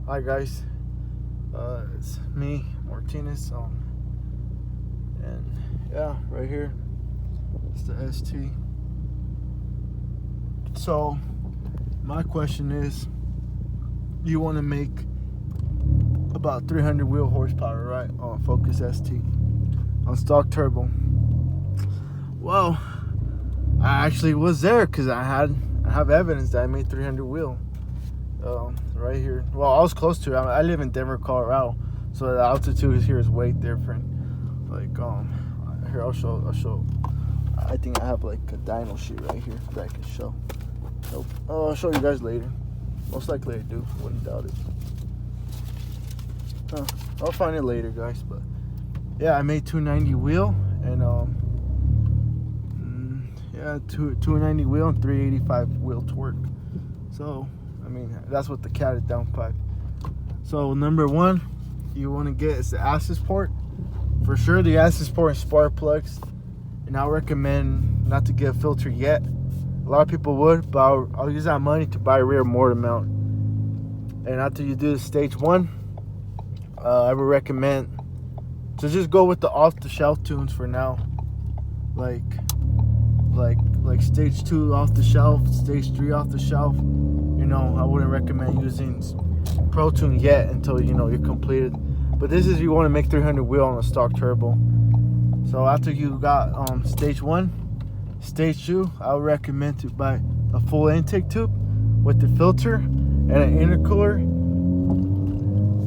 Hi guys, it's me, Martinez, and yeah, right here, it's the ST. So, my question is, you want to make about 300 wheel horsepower, right, on Focus ST, on stock turbo. Well, I actually was there because I have evidence that I made 300 wheel. Right here. Well, I was close to it. I live in Denver, Colorado, so the altitude here is way different. Like, here I'll show. I think I have like a dyno sheet right here that I can show. Nope. I'll show you guys later. Most likely I do. Wouldn't doubt it. I'll find it later, guys. But yeah, I made 290 wheel and yeah, 290 wheel and 385 wheel torque. So I mean, that's what the cat is downpipe. So number one, you want to get is the access port. For sure, the access port and spark plugs. And I recommend not to get a filter yet. A lot of people would, but I'll use that money to buy a rear motor mount. And after you do the stage one, I would recommend to just go with the off-the-shelf tunes for now. Like stage 2 off the shelf, stage 3 off the shelf. You know, I wouldn't recommend using Pro Tune yet until you're completed. But this is, you want to make 300 wheel on a stock turbo. So after you got stage 1, stage 2, I would recommend to buy a full intake tube with the filter and an intercooler.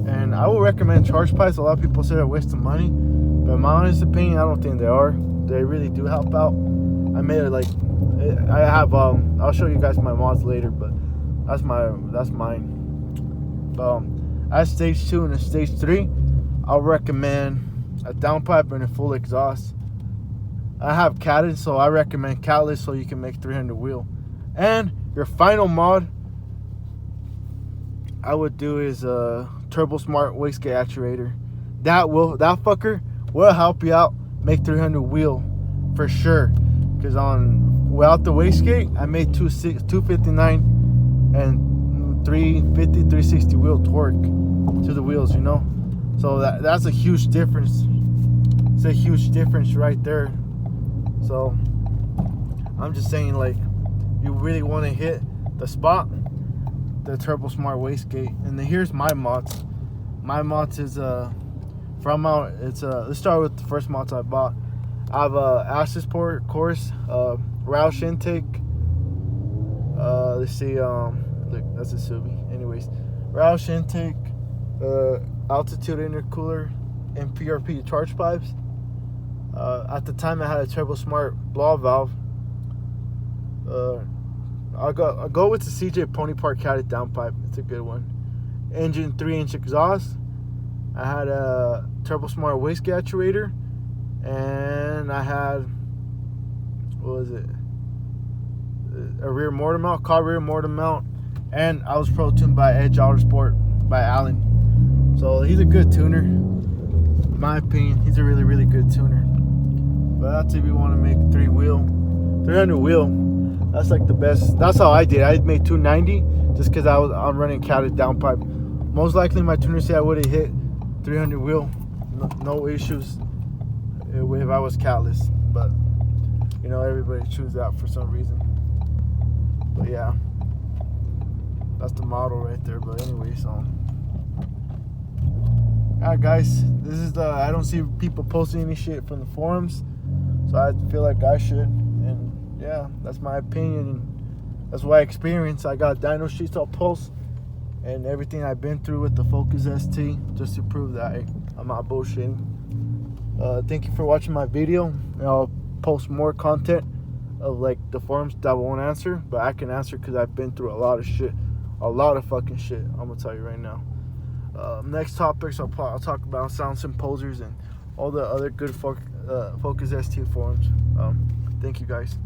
And I would recommend charge pipes. A lot of people say they're wasting money, but in my honest opinion, I don't think they are. They really do help out. I made it I have I'll show you guys my mods later, but that's mine. At stage 2 and stage 3, I'll recommend a downpipe and a full exhaust. I have catted, so I recommend catless so you can make 300 wheel. And your final mod I would do is a Turbo Smart wastegate actuator. That fucker will help you out make 300 wheel for sure. Because without the wastegate, I made 259 and 350, 360 wheel torque to the wheels, So that's a huge difference. It's a huge difference right there. So I'm just saying, like, you really want to hit the spot, the Turbo Smart wastegate. And then here's my mods. My mods is let's start with the first mods I bought. I have a access port, of course, Roush intake. Let's see, look, that's a Subi. Anyways, Roush intake, altitude intercooler, and PRP charge pipes. At the time, I had a Turbo Smart blow valve. I'll go with the CJ Pony Park catted downpipe. It's a good one. Engine 3-inch exhaust. I had a Turbo Smart wastegate actuator. And I had, what was it? A rear motor mount, car rear motor mount. And I was pro tuned by Edge Autosport by Allen. So he's a good tuner. In my opinion, he's a really, really good tuner. But that's if you want to make 300 wheel. That's like the best. That's how I did. I made 290 just because I'm running catted downpipe. Most likely my tuner said I would have hit 300 wheel. No issues if I was catless, but everybody chooses that for some reason. But yeah, that's the model right there. But anyways, alright guys, this is I don't see people posting any shit from the forums, so I feel like I should. And yeah, that's my opinion. That's what I experienced. I got dyno sheets I'll post and everything I've been through with the Focus ST just to prove that I'm not bullshitting. Thank you for watching my video. And I'll post more content of like the forums that I won't answer, but I can answer because I've been through a lot of shit, a lot of fucking shit. I'm gonna tell you right now. Next topics, I'll talk about sound symposers and all the other good Focus ST forums. Thank you guys.